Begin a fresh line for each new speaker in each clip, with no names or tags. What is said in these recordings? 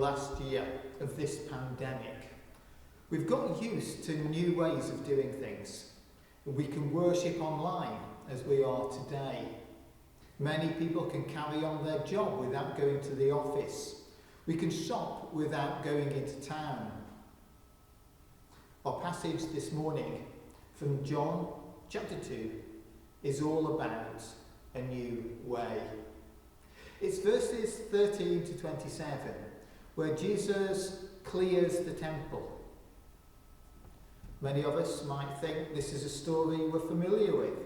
last year of this pandemic, we've got used to new ways of doing things. We can worship online as we are today. Many people can carry on their job without going to the office. We can shop without going into town. Our passage this morning from John chapter 2 is all about a new way. It's verses 13 to 27 where Jesus clears the temple. Many of us might think this is a story we're familiar with.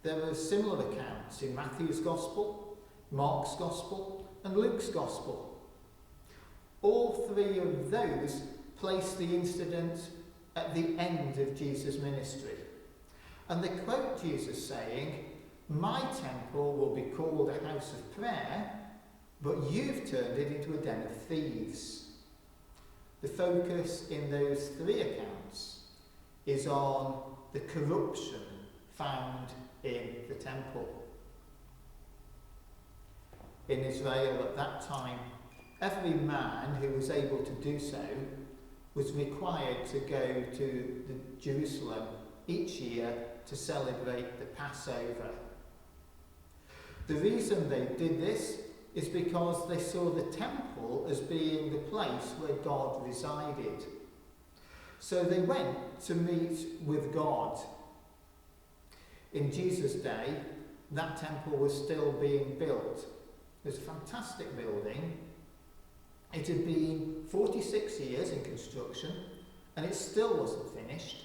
There are similar accounts in Matthew's Gospel, Mark's Gospel, and Luke's Gospel. All three of those place the incident at the end of Jesus' ministry. And they quote Jesus saying, "My temple will be called a house of prayer, but you've turned it into a den of thieves." The focus in those three accounts is on the corruption found in the temple. In Israel at that time, every man who was able to do so was required to go to Jerusalem each year to celebrate the Passover. The reason they did this is because they saw the temple as being the place where God resided. So they went to meet with God. In Jesus' day, that temple was still being built. It was a fantastic building. It had been 46 years in construction, and it still wasn't finished.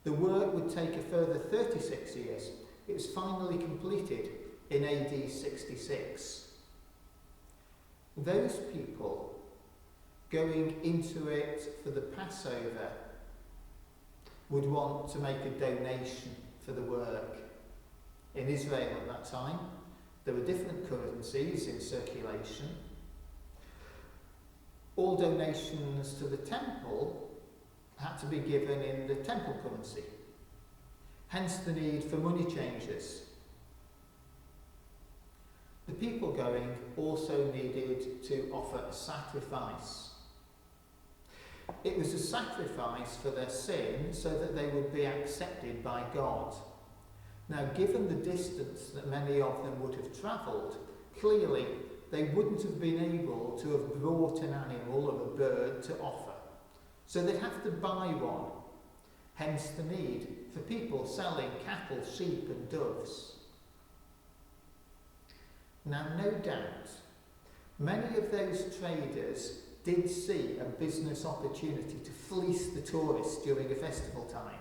The work would take a further 36 years. It was finally completed in AD 66. Those people going into it for the Passover would want to make a donation for the work. In Israel at that time, there were different currencies in circulation. All donations to the temple had to be given in the temple currency, hence the need for money changers. The people going also needed to offer a sacrifice. It was a sacrifice for their sin so that they would be accepted by God. Now, given the distance that many of them would have travelled, clearly they wouldn't have been able to have brought an animal or a bird to offer. So they'd have to buy one, hence the need for people selling cattle, sheep and doves. Now, no doubt, many of those traders did see a business opportunity to fleece the tourists during a festival time.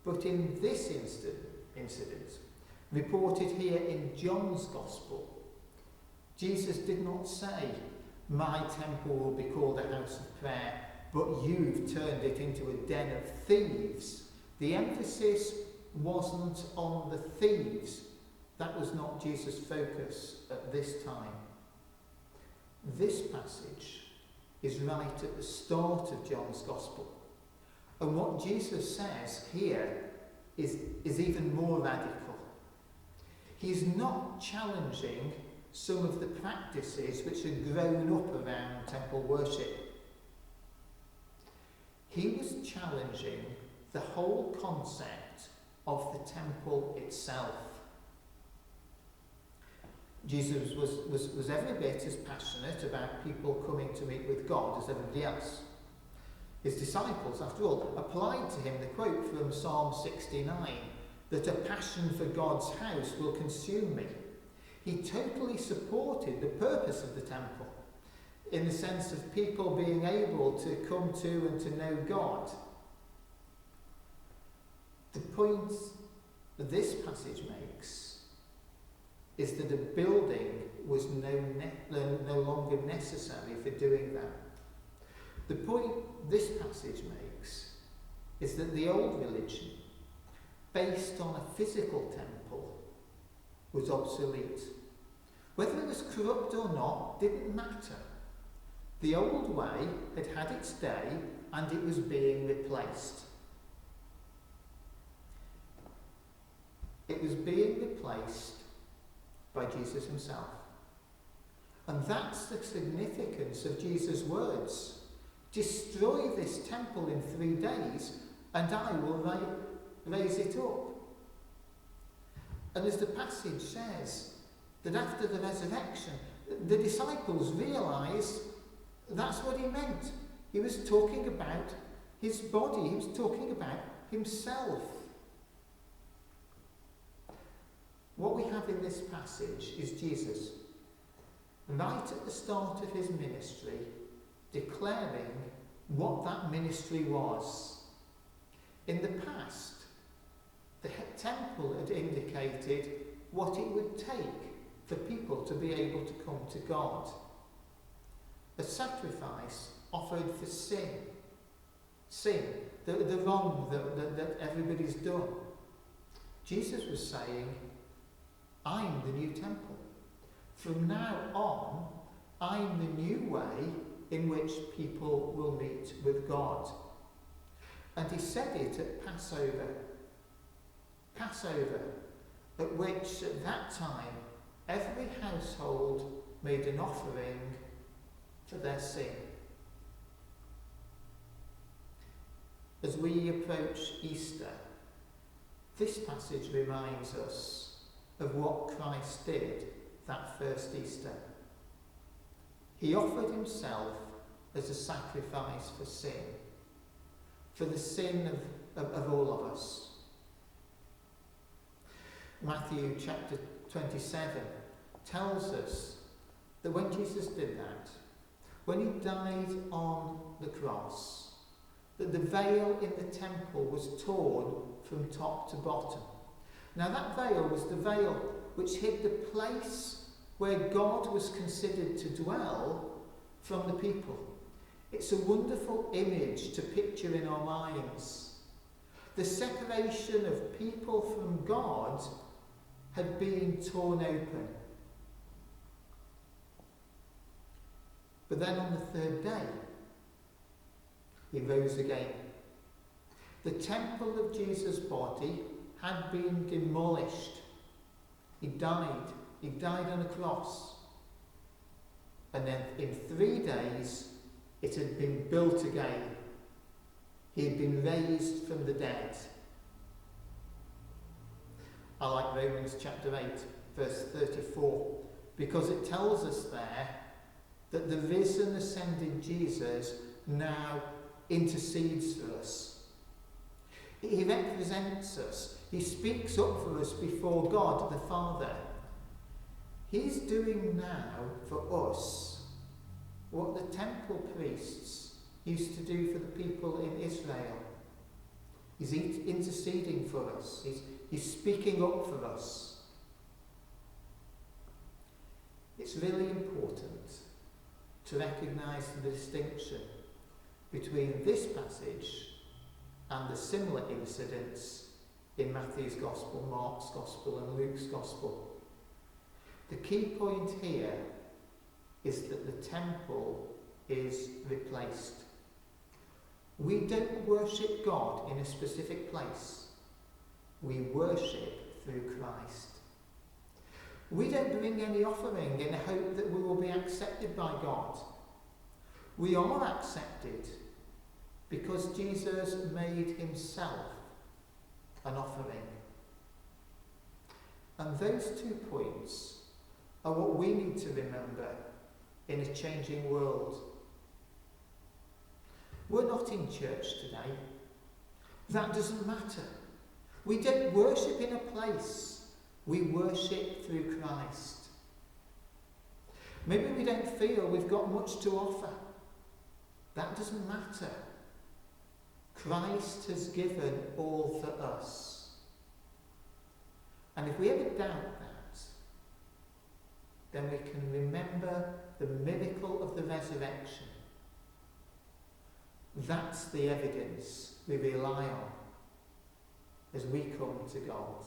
But in this incident, reported here in John's Gospel, Jesus did not say, "My temple will be called a house of prayer, but you've turned it into a den of thieves." The emphasis wasn't on the thieves. That was not Jesus' focus at this time. This passage is right at the start of John's Gospel. And what Jesus says here is even more radical. He's not challenging some of the practices which had grown up around temple worship. He was challenging the whole concept of the temple itself. Jesus was every bit as passionate about people coming to meet with God as everybody else. His disciples, after all, applied to him the quote from Psalm 69, that a passion for God's house will consume me. He totally supported the purpose of the temple, in the sense of people being able to come to and to know God. The point that this passage makes is that a building was no longer necessary for doing that. The point this passage makes is that the old religion, based on a physical temple, was obsolete. Whether it was corrupt or not didn't matter. The old way had had its day and it was being replaced. It was being replaced by Jesus himself. And that's the significance of Jesus' words. Destroy this temple in 3 days, and I will raise it up. And as the passage says, that after the resurrection, the disciples realised that's what he meant. He was talking about his body. He was talking about himself. What we have in this passage is Jesus, right at the start of his ministry, declaring what that ministry was. In the past, the temple had indicated what it would take for people to be able to come to God. A sacrifice offered for sin, the wrong that everybody's done. Jesus was saying, I'm the new temple. From now on, I'm the new way in which people will meet with God. And he said it at Passover. Passover, at which at that time every household made an offering for their sin. As we approach Easter, this passage reminds us of what Christ did that first Easter. He offered himself as a sacrifice for sin, for the sin of all of us. Matthew chapter 27 tells us that when Jesus did that, when he died on the cross, that the veil in the temple was torn from top to bottom. Now that veil was the veil which hid the place where God was considered to dwell from the people. It's a wonderful image to picture in our minds. The separation of people from God had been torn open. But then on the 3rd day, he rose again. The temple of Jesus' body had been demolished. He died. He died on a cross. And then in 3 days, it had been built again. He had been raised from the dead. I like Romans chapter 8, verse 34, because it tells us there that the risen, ascended Jesus now intercedes for us. He represents us. He speaks up for us before God the Father. He's doing now for us what the temple priests used to do for the people in Israel. He's interceding for us. He's speaking up for us. It's really important to recognise the distinction between this passage and the similar incidents in Matthew's Gospel, Mark's Gospel and Luke's Gospel. The key point here is that the temple is replaced. We don't worship God in a specific place. We worship through Christ. We don't bring any offering in hope that we will be accepted by God. We are accepted because Jesus made himself an offering. And those 2 points are what we need to remember in a changing world. We're not in church today. That doesn't matter. We don't worship in a place. We worship through Christ. Maybe we don't feel we've got much to offer. That doesn't matter. Christ has given all for us. And if we ever doubt that, then we can remember the miracle of the resurrection. That's the evidence we rely on as we come to God.